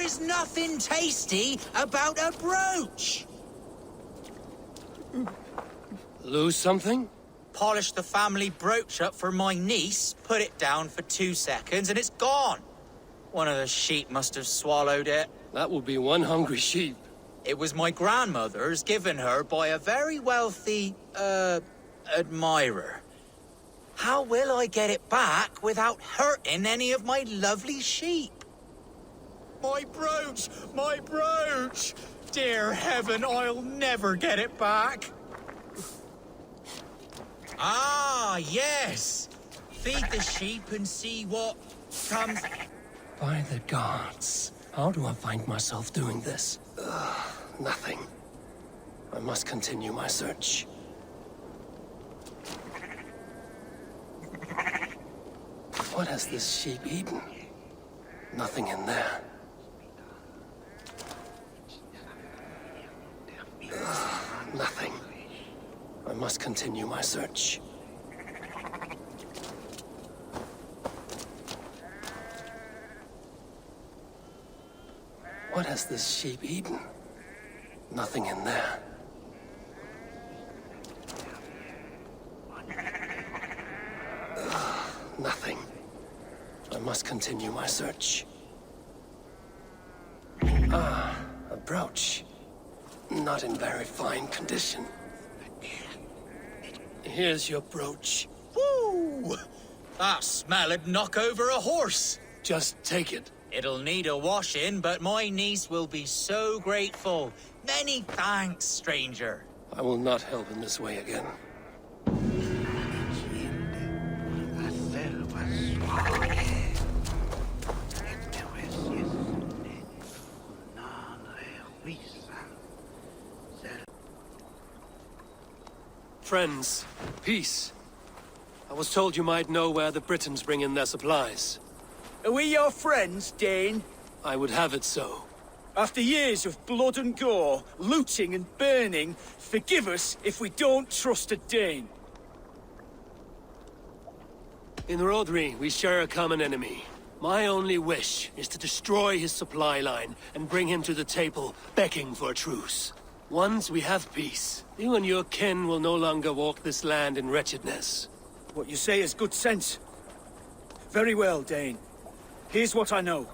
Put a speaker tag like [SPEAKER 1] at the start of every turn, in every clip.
[SPEAKER 1] is nothing tasty about a brooch.
[SPEAKER 2] Lose something?
[SPEAKER 1] Polished the family brooch up for my niece, put it down for 2 seconds, and it's gone. One of the sheep must have swallowed it.
[SPEAKER 2] That will be one hungry sheep.
[SPEAKER 1] It was my grandmother's, given her by a very wealthy, admirer. How will I get it back without hurting any of my lovely sheep? My brooch! My brooch! Dear heaven, I'll never get it back. Ah, yes! Feed the sheep and see what comes...
[SPEAKER 2] By the gods. How do I find myself doing this? Nothing. I must continue my search. What has this sheep eaten? Nothing in there. Nothing. I must continue my search. What has this sheep eaten? Nothing in there. Nothing. I must continue my search. Ah, a brooch. Not in very fine condition. Here's your brooch.
[SPEAKER 1] Woo! That smell'd knock over a horse.
[SPEAKER 2] Just take it.
[SPEAKER 1] It'll need a washing, but my niece will be so grateful. Many thanks, stranger.
[SPEAKER 2] I will not help in this way again. Friends, peace. I was told you might know where the Britons bring in their supplies.
[SPEAKER 3] Are we your friends, Dane?
[SPEAKER 2] I would have it so.
[SPEAKER 3] After years of blood and gore, looting and burning, forgive us if we don't trust a Dane.
[SPEAKER 2] In Rodri, we share a common enemy. My only wish is to destroy his supply line and bring him to the table, begging for a truce. Once we have peace, you and your kin will no longer walk this land in wretchedness.
[SPEAKER 3] What you say is good sense. Very well, Dane. Here's what I know.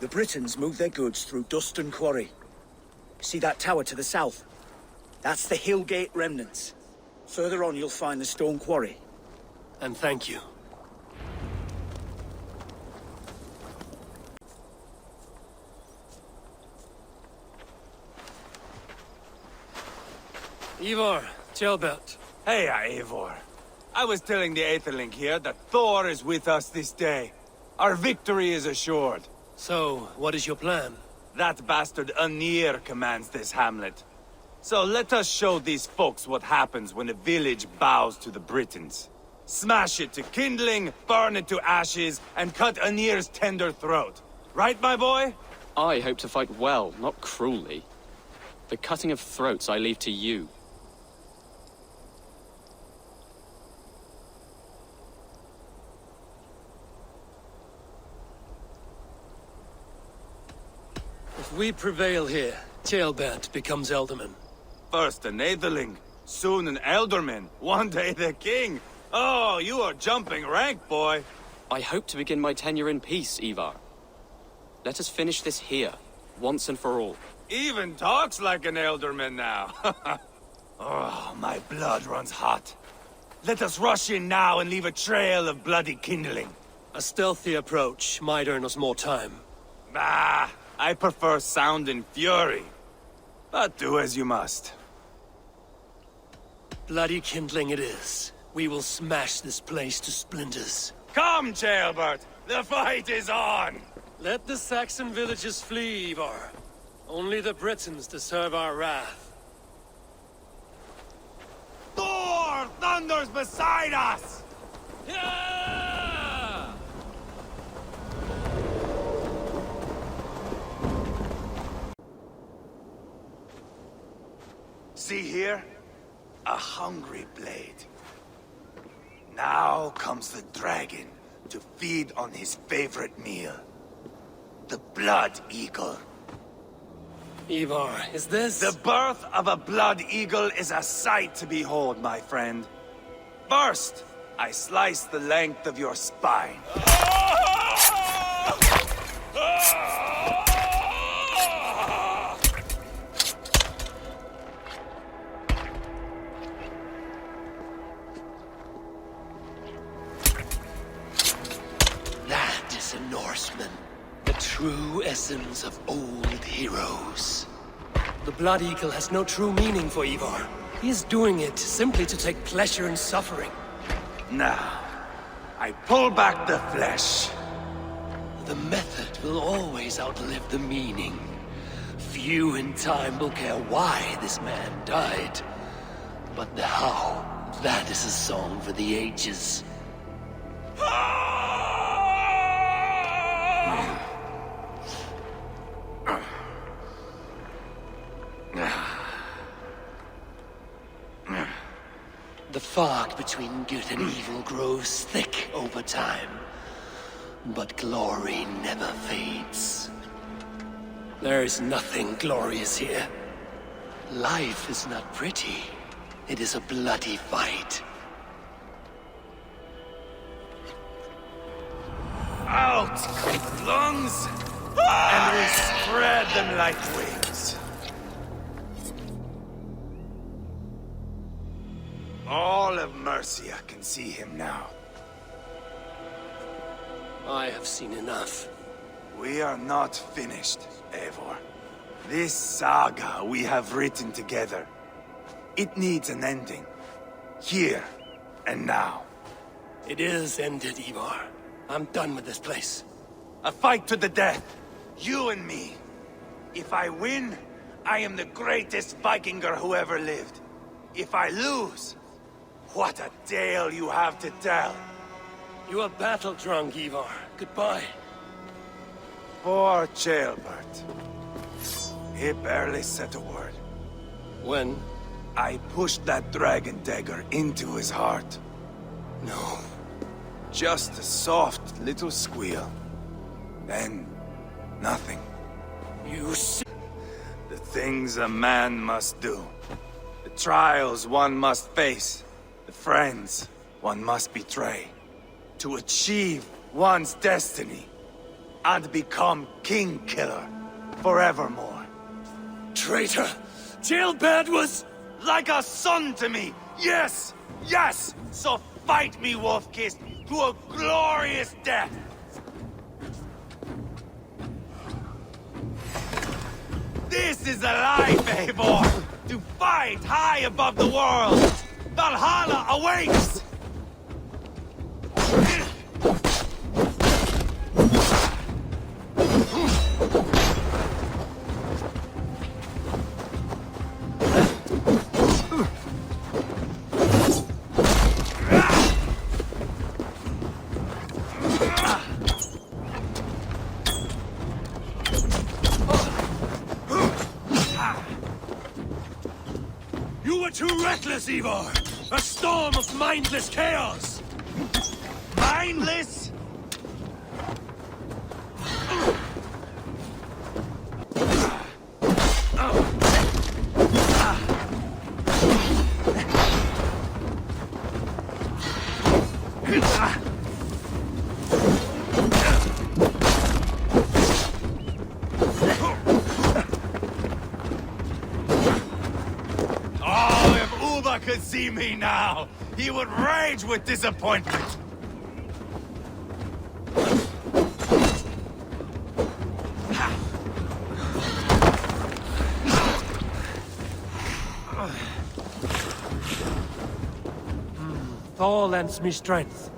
[SPEAKER 3] The Britons move their goods through Dustin Quarry. See that tower to the south? That's the Hillgate remnants. Further on, you'll find the stone quarry.
[SPEAKER 2] And thank you. Ivar, Tjelbert.
[SPEAKER 4] Hey, Eivor. I was telling the Aetherling here that Thor is with us this day. Our victory is assured.
[SPEAKER 2] So, what is your plan?
[SPEAKER 4] That bastard Anir commands this hamlet. So let us show these folks what happens when a village bows to the Britons. Smash it to kindling, burn it to ashes, and cut Anir's tender throat. Right, my boy?
[SPEAKER 5] I hope to fight well, not cruelly. The cutting of throats I leave to you.
[SPEAKER 2] If we prevail here, Tjelbert becomes Elderman.
[SPEAKER 4] First an Aetherling, soon an Elderman, one day the king. Oh, you are jumping rank, boy.
[SPEAKER 5] I hope to begin my tenure in peace, Ivar. Let us finish this here, once and for all.
[SPEAKER 4] Even talks like an Elderman now. Oh, my blood runs hot. Let us rush in now and leave a trail of bloody kindling.
[SPEAKER 2] A stealthy approach might earn us more time.
[SPEAKER 4] Ah, I prefer sound and fury. But do as you must.
[SPEAKER 2] Bloody kindling it is. We will smash this place to splinters.
[SPEAKER 4] Come, Tjelbert! The fight is on!
[SPEAKER 2] Let the Saxon villages flee, Ivar. Only the Britons deserve our wrath.
[SPEAKER 4] Thor thunders beside us!
[SPEAKER 2] Yeah!
[SPEAKER 4] See here? A hungry blade. Now comes the dragon to feed on his favorite meal. The Blood Eagle.
[SPEAKER 2] Ivar, is this...
[SPEAKER 4] The birth of a Blood Eagle is a sight to behold, my friend. First, I slice the length of your spine.
[SPEAKER 2] That is a Norseman. The true essence of old heroes. The Blood Eagle has no true meaning for Ivar. He is doing it simply to take pleasure in suffering.
[SPEAKER 4] Now, I pull back the flesh.
[SPEAKER 2] The method will always outlive the meaning. Few in time will care why this man died. But the how, that is a song for the ages. The fog between good and evil grows thick over time. But glory never fades. There is nothing glorious here. Life is not pretty. It is a bloody fight.
[SPEAKER 4] Out, lungs, and we spread them like wings. All of Mercia can see him now.
[SPEAKER 2] I have seen enough.
[SPEAKER 4] We are not finished, Eivor. This saga we have written together, it needs an ending. Here and now.
[SPEAKER 2] It is ended, Ivar. I'm done with this place.
[SPEAKER 4] A fight to the death. You and me. If I win, I am the greatest Vikinger who ever lived. If I lose, what a tale you have to tell.
[SPEAKER 2] You are battle-drunk, Ivar. Goodbye.
[SPEAKER 4] Poor Ceolbert. He barely said a word.
[SPEAKER 2] When?
[SPEAKER 4] I pushed that dragon dagger into his heart.
[SPEAKER 2] No.
[SPEAKER 4] Just a soft little squeal. Then, nothing.
[SPEAKER 2] You
[SPEAKER 4] The things a man must do. The trials one must face. The friends one must betray. To achieve one's destiny. And become King Killer forevermore.
[SPEAKER 2] traitor! Ceolbert was...
[SPEAKER 4] Like a son to me! Yes! Yes! So fight me, Wolf-Kissed, to a glorious death! This is a life, Eivor! To fight high above the world! Valhalla awaits!
[SPEAKER 2] You were too reckless, Ivar! A storm of mindless chaos!
[SPEAKER 4] Mindless? Oh, if Uba could see me now, he would rage with disappointment.
[SPEAKER 2] Thor lends me strength.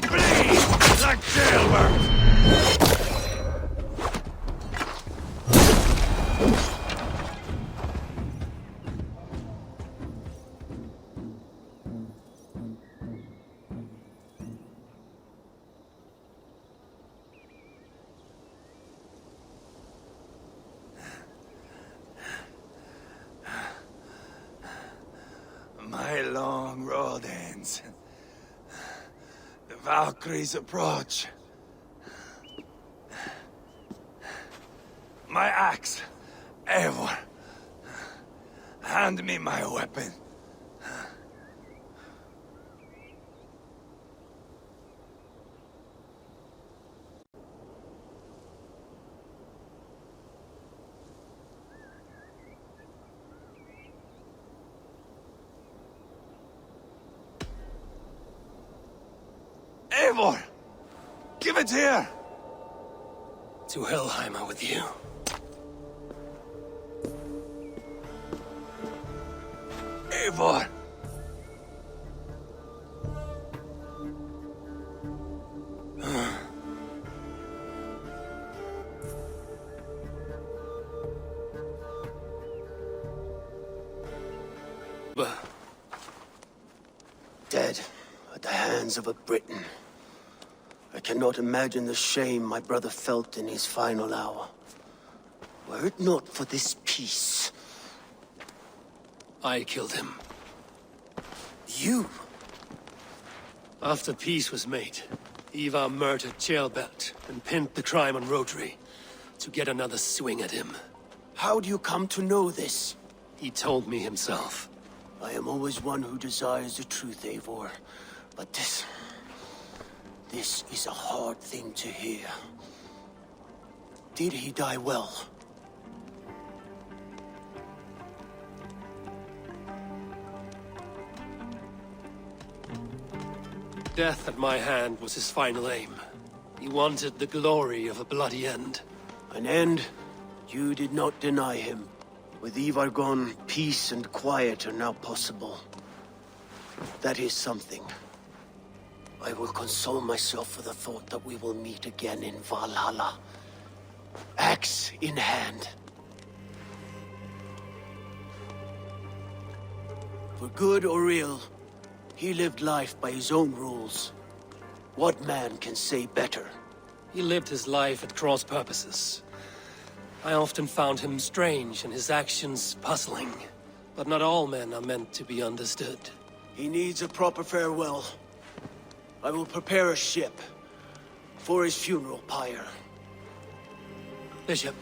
[SPEAKER 4] Bleed like Ceolbert! long road ends. The Valkyries approach. My axe, Eivor. Hand me my weapon. Eivor! Give it here!
[SPEAKER 2] To Hellheimer with you.
[SPEAKER 4] Eivor!
[SPEAKER 6] Dead at the hands of a Briton. I cannot imagine the shame my brother felt in his final hour. Were it not for this peace.
[SPEAKER 2] I killed him.
[SPEAKER 6] You?
[SPEAKER 2] After peace was made, Ivar murdered Ceolbert and pinned the crime on Rotary to get another swing at him.
[SPEAKER 6] How do you come to know this?
[SPEAKER 2] He told me himself.
[SPEAKER 6] I am always one who desires the truth, Eivor. But this is a hard thing to hear. Did he die well?
[SPEAKER 2] Death at my hand was his final aim. He wanted the glory of a bloody end.
[SPEAKER 6] An end you did not deny him. With Ivar gone, peace and quiet are now possible. That is something. I will console myself for the thought that we will meet again in Valhalla. Axe in hand. For good or ill, he lived life by his own rules. What man can say better?
[SPEAKER 2] He lived his life at cross purposes. I often found him strange and his actions puzzling. But not all men are meant to be understood.
[SPEAKER 6] He needs a proper farewell. I will prepare a ship for his funeral pyre.
[SPEAKER 2] Bishop,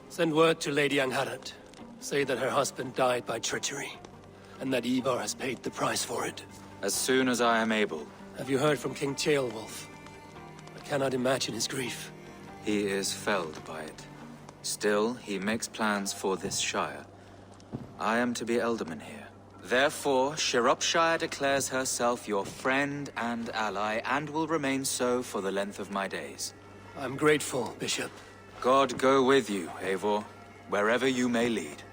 [SPEAKER 2] send word to Lady Angharad. Say that her husband died by treachery, and that Ivar has paid the price for it.
[SPEAKER 5] As soon as I am able.
[SPEAKER 2] Have you heard from King Ceolwulf? I cannot imagine his grief.
[SPEAKER 5] He is felled by it. Still, he makes plans for this shire. I am to be Elderman here. Therefore, Shropshire declares herself your friend and ally, and will remain so for the length of my days.
[SPEAKER 2] I'm grateful, Bishop.
[SPEAKER 5] God go with you, Eivor, wherever you may lead.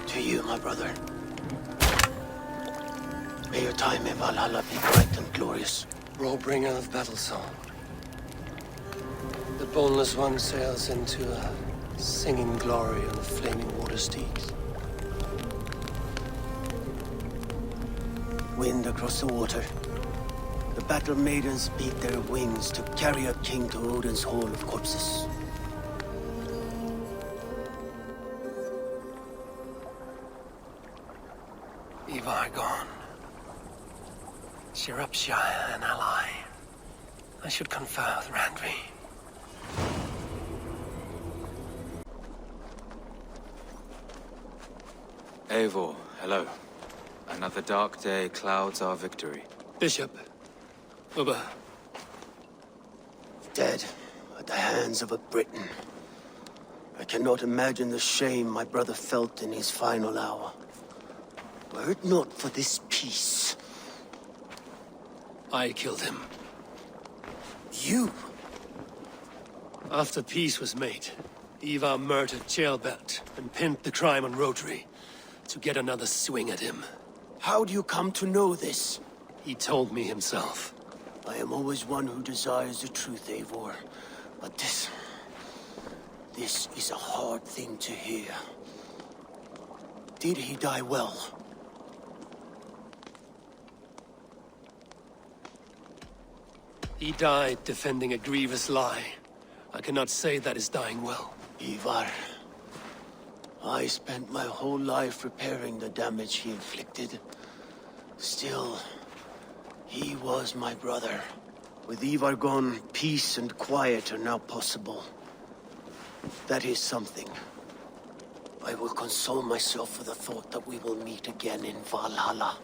[SPEAKER 6] To you, my brother. May your time in Valhalla be bright and glorious.
[SPEAKER 2] Rollbringer of battle song. The boneless one sails into a singing glory on the flaming water steeds.
[SPEAKER 6] Wind across the water. The battle maidens beat their wings to carry a king to Odin's hall of corpses.
[SPEAKER 2] Ivar gone. Shropshire an ally. I should confer with Randvi.
[SPEAKER 5] Eivor, hello. Another dark day clouds our victory.
[SPEAKER 2] Bishop. Ubba.
[SPEAKER 6] Dead at the hands of a Briton. I cannot imagine the shame my brother felt in his final hour. Were it not for this peace.
[SPEAKER 2] I killed him.
[SPEAKER 6] You?
[SPEAKER 2] After peace was made, Ivar murdered Ceolbert and pinned the crime on Rotary to get another swing at him.
[SPEAKER 6] How do you come to know this?
[SPEAKER 2] He told me himself.
[SPEAKER 6] I am always one who desires the truth, Eivor. But this is a hard thing to hear. Did he die well?
[SPEAKER 2] He died defending a grievous lie. I cannot say that is dying well.
[SPEAKER 6] Ivar, I spent my whole life repairing the damage he inflicted. Still, he was my brother. With Ivar gone, peace and quiet are now possible. That is something. I will console myself for the thought that we will meet again in Valhalla.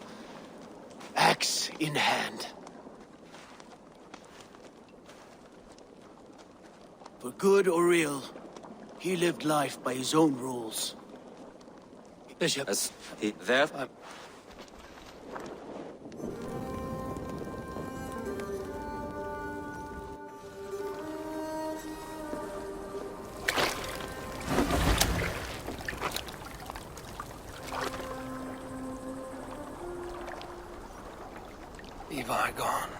[SPEAKER 6] Axe in hand. For good or ill, he lived life by his own rules.
[SPEAKER 2] Bishop,
[SPEAKER 5] As he there.
[SPEAKER 2] Ivar gone.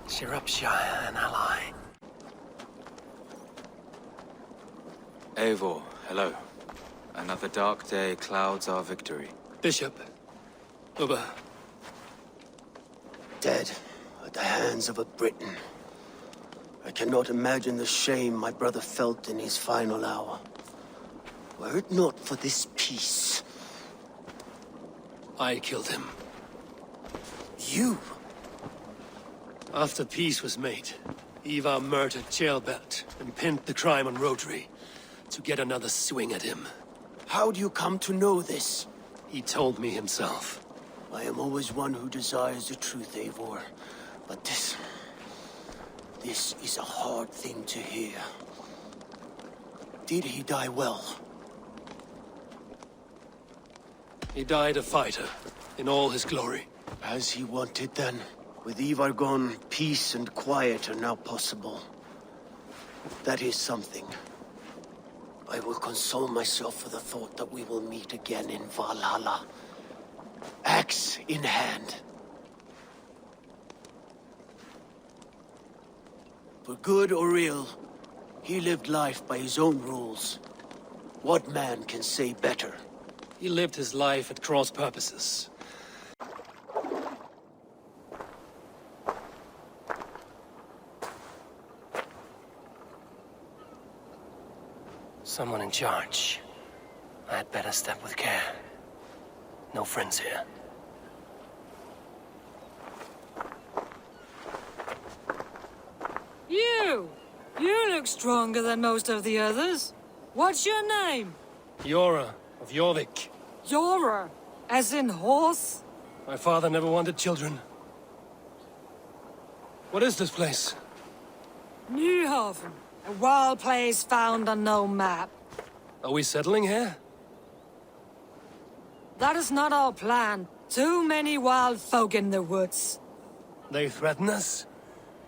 [SPEAKER 2] Shropshire an ally.
[SPEAKER 5] Eivor, hello. Another dark day clouds our victory.
[SPEAKER 2] Bishop, Ubba,
[SPEAKER 6] Dead at the hands of a Briton. I cannot imagine the shame my brother felt in his final hour. Were it not for this peace.
[SPEAKER 2] I killed him.
[SPEAKER 6] You?
[SPEAKER 2] After peace was made, Ivar murdered Jailbelt and pinned the crime on Rotary to get another swing at him.
[SPEAKER 6] How do you come to know this?
[SPEAKER 2] He told me himself.
[SPEAKER 6] I am always one who desires the truth, Eivor. But this is a hard thing to hear. Did he die well?
[SPEAKER 2] He died a fighter, in all his glory.
[SPEAKER 6] As he wanted then. With Ivar gone, peace and quiet are now possible. That is something. I will console myself for the thought that we will meet again in Valhalla. Axe in hand. For good or ill, he lived life by his own rules. What man can say better?
[SPEAKER 2] He lived his life at cross purposes. Someone in charge. I had better step with care. No friends here.
[SPEAKER 7] You look stronger than most of the others. What's your name?
[SPEAKER 2] Yora of Jorvik.
[SPEAKER 7] Yora, as in horse?
[SPEAKER 2] My father never wanted children. What is this place?
[SPEAKER 7] Newhaven, a wild place found on no map.
[SPEAKER 2] Are we settling here?
[SPEAKER 7] That is not our plan. Too many wild folk in the woods.
[SPEAKER 2] They threaten us?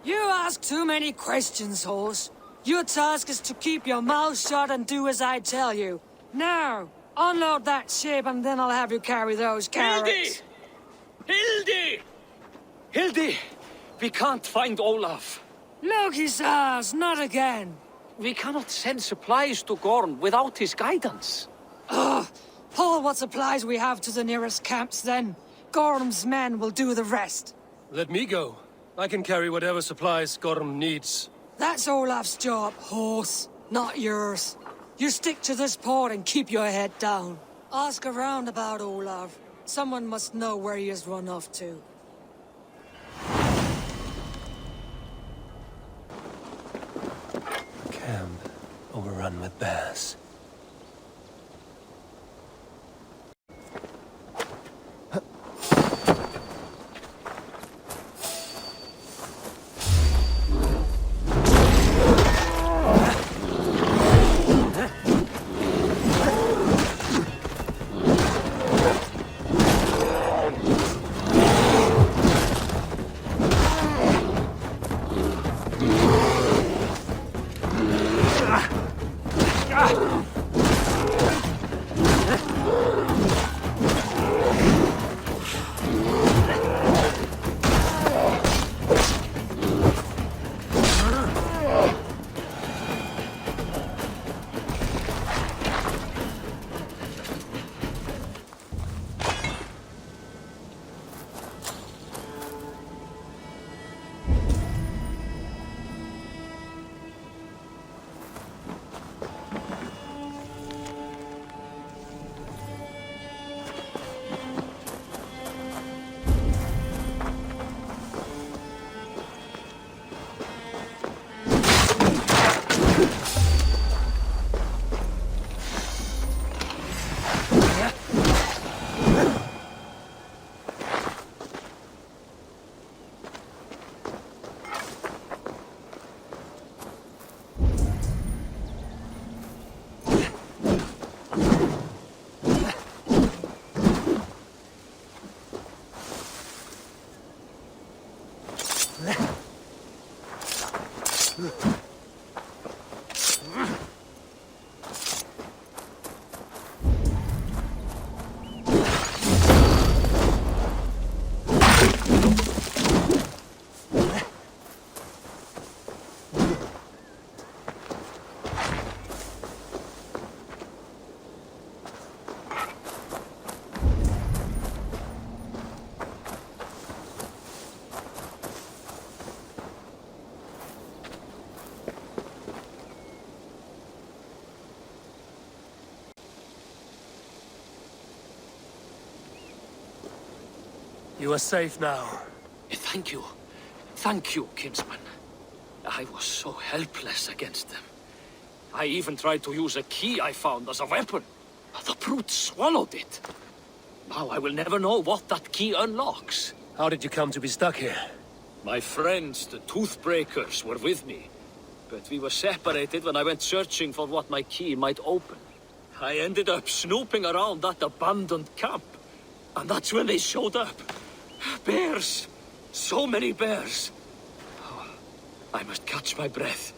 [SPEAKER 7] You ask too many questions, horse. Your task is to keep your mouth shut and do as I tell you. Now, unload that ship and then I'll have you carry those carrots.
[SPEAKER 3] Hildy! Hildy! We can't find Olaf.
[SPEAKER 7] Look, his ass, not again.
[SPEAKER 8] We cannot send supplies to Gorn without his guidance.
[SPEAKER 7] Ugh! Pull what supplies we have to the nearest camps then. Gorm's men will do the rest.
[SPEAKER 2] Let me go. I can carry whatever supplies Gorm needs.
[SPEAKER 7] That's Olaf's job, horse, not yours. You stick to this port and keep your head down. Ask around about Olaf. Someone must know where he has run off to.
[SPEAKER 2] Camp overrun with bears. You are safe now.
[SPEAKER 8] Thank you. Thank you, kinsman. I was so helpless against them. I even tried to use a key I found as a weapon. But the brute swallowed it. Now I will never know what that key unlocks.
[SPEAKER 2] How did you come to be stuck here?
[SPEAKER 8] My friends, the Toothbreakers, were with me. But we were separated when I went searching for what my key might open. I ended up snooping around that abandoned camp. And that's when they showed up. Bears! So many bears! Oh, I must catch my breath.